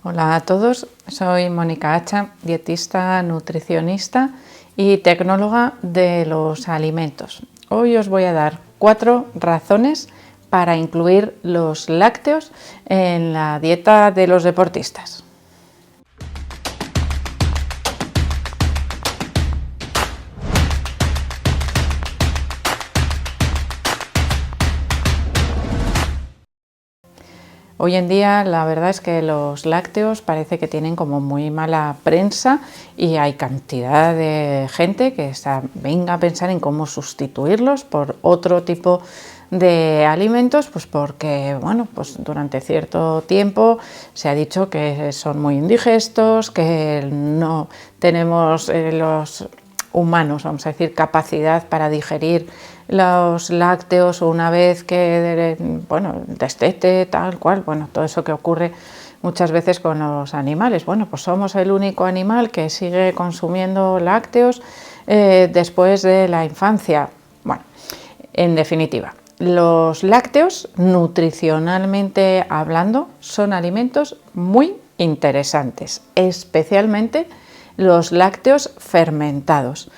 Hola a todos, soy Mónica Hacha, dietista, nutricionista y tecnóloga de los alimentos. Hoy os voy a dar 4 razones para incluir los lácteos en la dieta de los deportistas. Hoy en día la verdad es que los lácteos parece que tienen como muy mala prensa y hay cantidad de gente que venga a pensar en cómo sustituirlos por otro tipo de alimentos, pues porque bueno, pues durante cierto tiempo se ha dicho que son muy indigestos, que no tenemos los humanos, vamos a decir, capacidad para digerir los lácteos una vez que, bueno, destete, tal cual, bueno, todo eso que ocurre muchas veces con los animales. Bueno, pues somos el único animal que sigue consumiendo lácteos después de la infancia. Bueno, en definitiva, los lácteos, nutricionalmente hablando, son alimentos muy interesantes, especialmente los lácteos fermentados.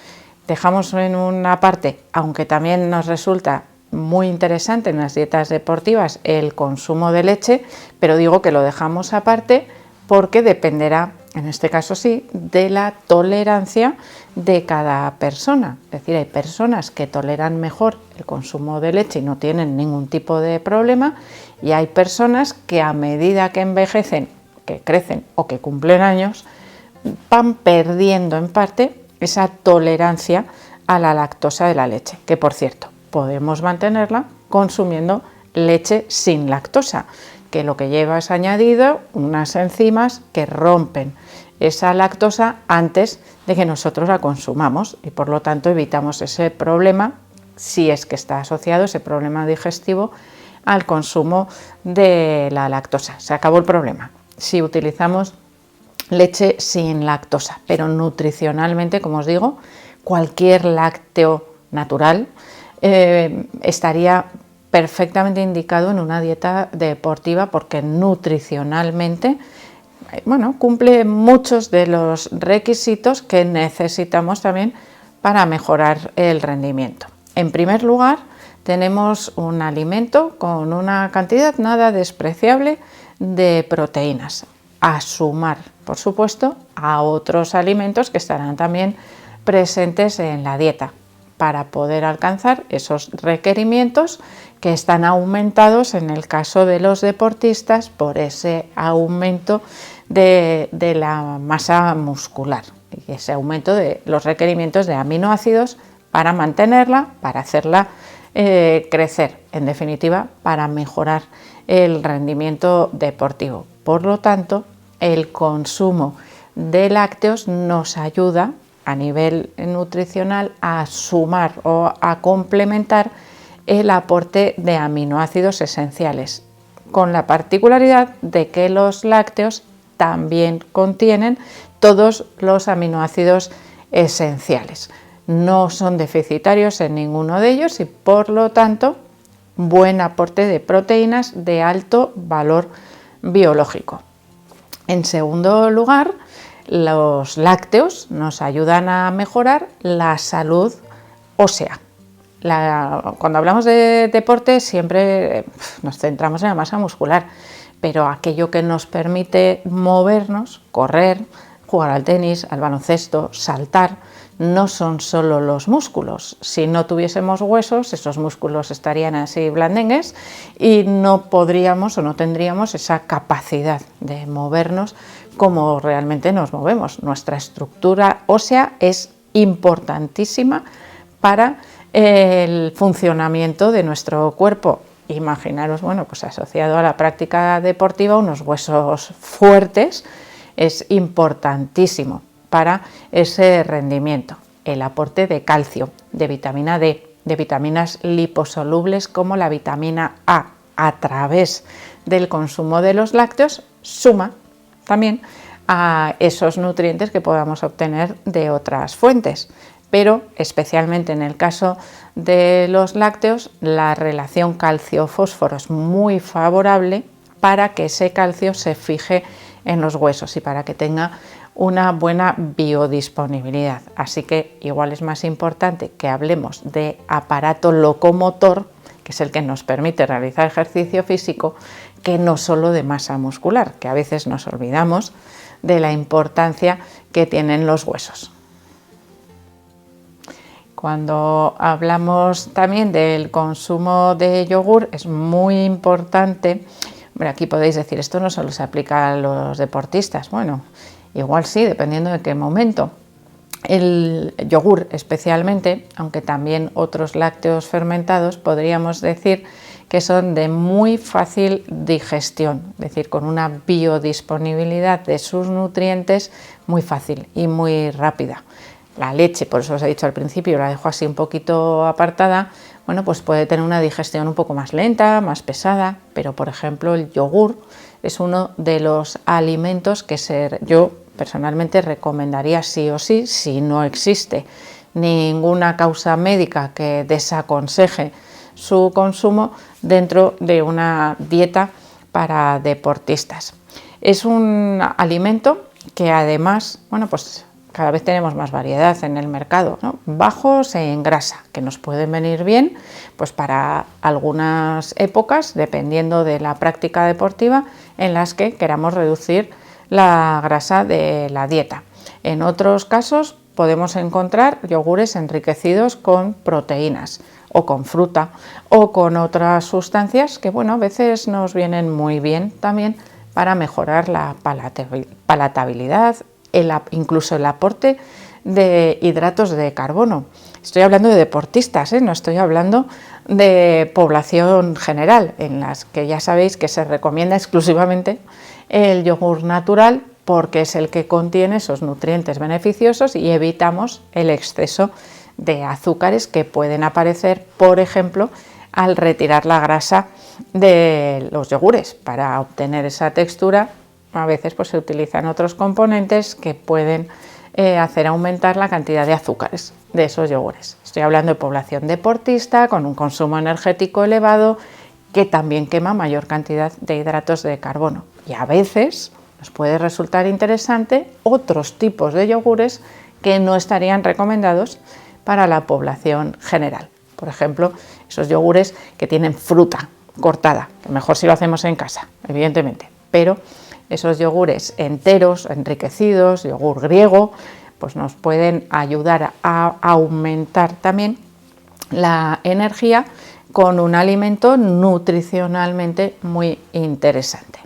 Dejamos en una parte, aunque también nos resulta muy interesante en las dietas deportivas el consumo de leche, pero digo que lo dejamos aparte porque dependerá, en este caso sí, de la tolerancia de cada persona. Es decir, hay personas que toleran mejor el consumo de leche y no tienen ningún tipo de problema, y hay personas que a medida que envejecen, que crecen o que cumplen años, van perdiendo en parte esa tolerancia a la lactosa de la leche, que por cierto, podemos mantenerla consumiendo leche sin lactosa, que lo que lleva es añadido unas enzimas que rompen esa lactosa antes de que nosotros la consumamos, y por lo tanto evitamos ese problema, si es que está asociado ese problema digestivo al consumo de la lactosa. Se acabó el problema si utilizamos leche sin lactosa, pero nutricionalmente, como os digo, cualquier lácteo natural estaría perfectamente indicado en una dieta deportiva, porque nutricionalmente, bueno, cumple muchos de los requisitos que necesitamos también para mejorar el rendimiento. En primer lugar, tenemos un alimento con una cantidad nada despreciable de proteínas, a sumar, por supuesto, a otros alimentos que estarán también presentes en la dieta, para poder alcanzar esos requerimientos que están aumentados en el caso de los deportistas por ese aumento de la masa muscular y ese aumento de los requerimientos de aminoácidos para mantenerla, para hacerla crecer, en definitiva, para mejorar el rendimiento deportivo. Por lo tanto, el consumo de lácteos nos ayuda a nivel nutricional a sumar o a complementar el aporte de aminoácidos esenciales, con la particularidad de que los lácteos también contienen todos los aminoácidos esenciales. No son deficitarios en ninguno de ellos y por lo tanto buen aporte de proteínas de alto valor biológico. En segundo lugar, los lácteos nos ayudan a mejorar la salud ósea. Cuando hablamos de deporte siempre nos centramos en la masa muscular, pero aquello que nos permite movernos, correr, jugar al tenis, al baloncesto, saltar, no son solo los músculos. Si no tuviésemos huesos, esos músculos estarían así blandengues y no podríamos o no tendríamos esa capacidad de movernos como realmente nos movemos. Nuestra estructura ósea es importantísima para el funcionamiento de nuestro cuerpo. Imaginaros, bueno, pues asociado a la práctica deportiva, unos huesos fuertes es importantísimo para ese rendimiento. El aporte de calcio, de vitamina D, de vitaminas liposolubles como la vitamina A través del consumo de los lácteos suma también a esos nutrientes que podamos obtener de otras fuentes. Pero especialmente en el caso de los lácteos, la relación calcio-fósforo es muy favorable para que ese calcio se fije en los huesos y para que tenga una buena biodisponibilidad. Así que igual es más importante que hablemos de aparato locomotor, que es el que nos permite realizar ejercicio físico, que no solo de masa muscular, que a veces nos olvidamos de la importancia que tienen los huesos. Cuando hablamos también del consumo de yogur, es muy importante. Bueno, aquí podéis decir, esto no solo se aplica a los deportistas. Bueno, igual sí, dependiendo de qué momento. El yogur especialmente, aunque también otros lácteos fermentados, podríamos decir que son de muy fácil digestión, es decir, con una biodisponibilidad de sus nutrientes muy fácil y muy rápida. La leche, por eso os he dicho al principio, la dejo así un poquito apartada, bueno, pues puede tener una digestión un poco más lenta, más pesada, pero por ejemplo el yogur es uno de los alimentos que yo personalmente recomendaría sí o sí, si no existe ninguna causa médica que desaconseje su consumo dentro de una dieta para deportistas. Es un alimento que además, bueno, pues cada vez tenemos más variedad en el mercado, ¿no? Bajos en grasa, que nos pueden venir bien pues para algunas épocas, dependiendo de la práctica deportiva, en las que queramos reducir la grasa de la dieta. En otros casos podemos encontrar yogures enriquecidos con proteínas o con fruta o con otras sustancias que, bueno, a veces nos vienen muy bien también para mejorar la palatabilidad, incluso el aporte de hidratos de carbono. Estoy hablando de deportistas, no estoy hablando de población general, en las que ya sabéis que se recomienda exclusivamente el yogur natural porque es el que contiene esos nutrientes beneficiosos y evitamos el exceso de azúcares que pueden aparecer, por ejemplo, al retirar la grasa de los yogures. Para obtener esa textura, a veces pues, se utilizan otros componentes que pueden hacer aumentar la cantidad de azúcares de esos yogures. Estoy hablando de población deportista con un consumo energético elevado que también quema mayor cantidad de hidratos de carbono. Y a veces nos puede resultar interesante otros tipos de yogures que no estarían recomendados para la población general. Por ejemplo, esos yogures que tienen fruta cortada, que mejor si lo hacemos en casa, evidentemente, pero esos yogures enteros, enriquecidos, yogur griego, pues nos pueden ayudar a aumentar también la energía con un alimento nutricionalmente muy interesante.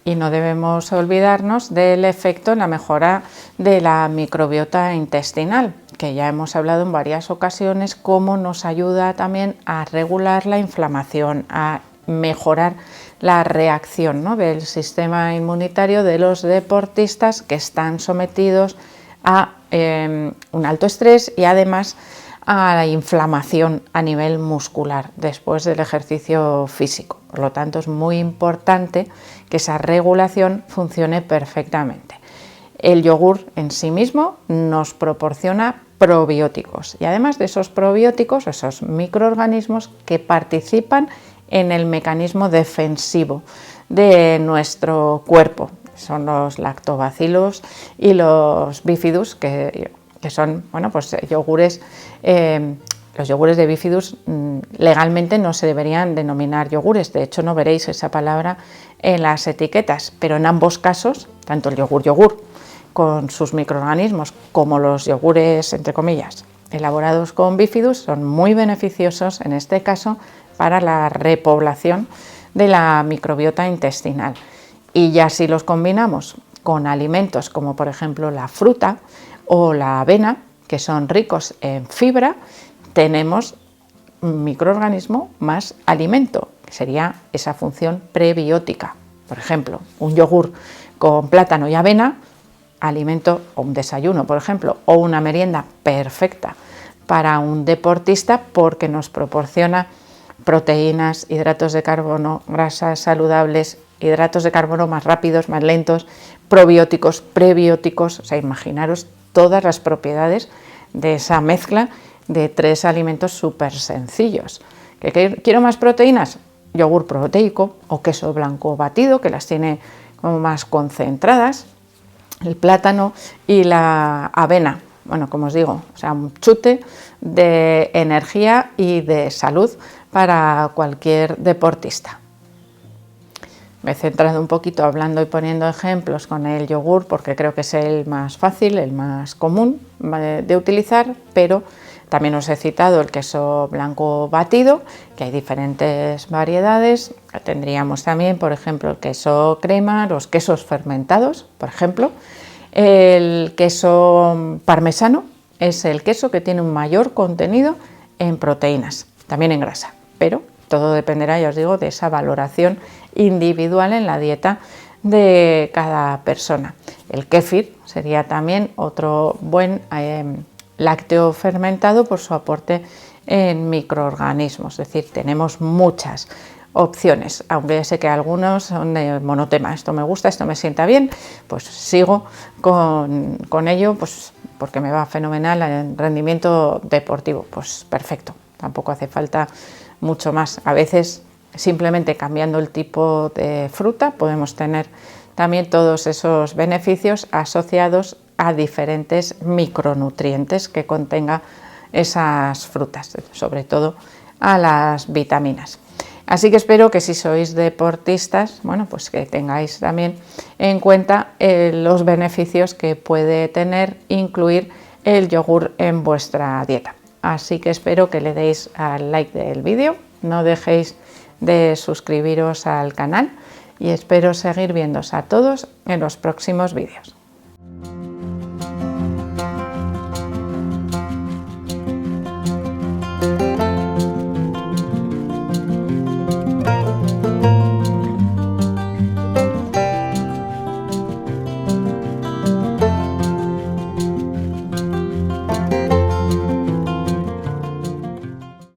Y no debemos olvidarnos del efecto en la mejora de la microbiota intestinal, que ya hemos hablado en varias ocasiones, cómo nos ayuda también a regular la inflamación, a mejorar la reacción, ¿no?, del sistema inmunitario de los deportistas que están sometidos a un alto estrés y además a la inflamación a nivel muscular después del ejercicio físico. Por lo tanto, es muy importante que esa regulación funcione perfectamente. El yogur en sí mismo nos proporciona probióticos y además de esos probióticos, esos microorganismos que participan en el mecanismo defensivo de nuestro cuerpo. Son los lactobacilos y los bifidus, que son, bueno, pues yogures. Los yogures de bifidus legalmente no se deberían denominar yogures, de hecho no veréis esa palabra en las etiquetas, pero en ambos casos, tanto el yogur con sus microorganismos como los yogures, entre comillas, elaborados con bifidus, son muy beneficiosos en este caso para la repoblación de la microbiota intestinal. Y ya si los combinamos con alimentos como por ejemplo la fruta o la avena, que son ricos en fibra, tenemos un microorganismo más alimento, que sería esa función prebiótica. Por ejemplo, un yogur con plátano y avena, alimento o un desayuno, por ejemplo, o una merienda perfecta para un deportista porque nos proporciona proteínas, hidratos de carbono, grasas saludables, hidratos de carbono más rápidos, más lentos, probióticos, prebióticos, o sea, imaginaros todas las propiedades de esa mezcla de tres alimentos súper sencillos. ¿Que quiero más proteínas? yogur proteico o queso blanco batido, que las tiene como más concentradas, el plátano y la avena. Bueno, como os digo, o sea, un chute de energía y de salud para cualquier deportista. Me he centrado un poquito hablando y poniendo ejemplos con el yogur porque creo que es el más fácil, el más común de utilizar, pero también os he citado el queso blanco batido, que hay diferentes variedades. Tendríamos también, por ejemplo, el queso crema, los quesos fermentados, por ejemplo. El queso parmesano es el queso que tiene un mayor contenido en proteínas, también en grasa, pero todo dependerá, ya os digo, de esa valoración individual en la dieta de cada persona. El kéfir sería también otro buen lácteo fermentado por su aporte en microorganismos, es decir, tenemos muchas opciones, aunque ya sé que algunos son de monotema, esto me gusta, esto me sienta bien, pues sigo con ello, pues porque me va fenomenal en rendimiento deportivo, pues perfecto, tampoco hace falta mucho más. A veces simplemente cambiando el tipo de fruta podemos tener también todos esos beneficios asociados a diferentes micronutrientes que contenga esas frutas, sobre todo a las vitaminas. Así que espero que si sois deportistas, bueno, pues que tengáis también en cuenta los beneficios que puede tener incluir el yogur en vuestra dieta. Así que espero que le deis al like del vídeo, no dejéis de suscribiros al canal y espero seguir viéndoos a todos en los próximos vídeos.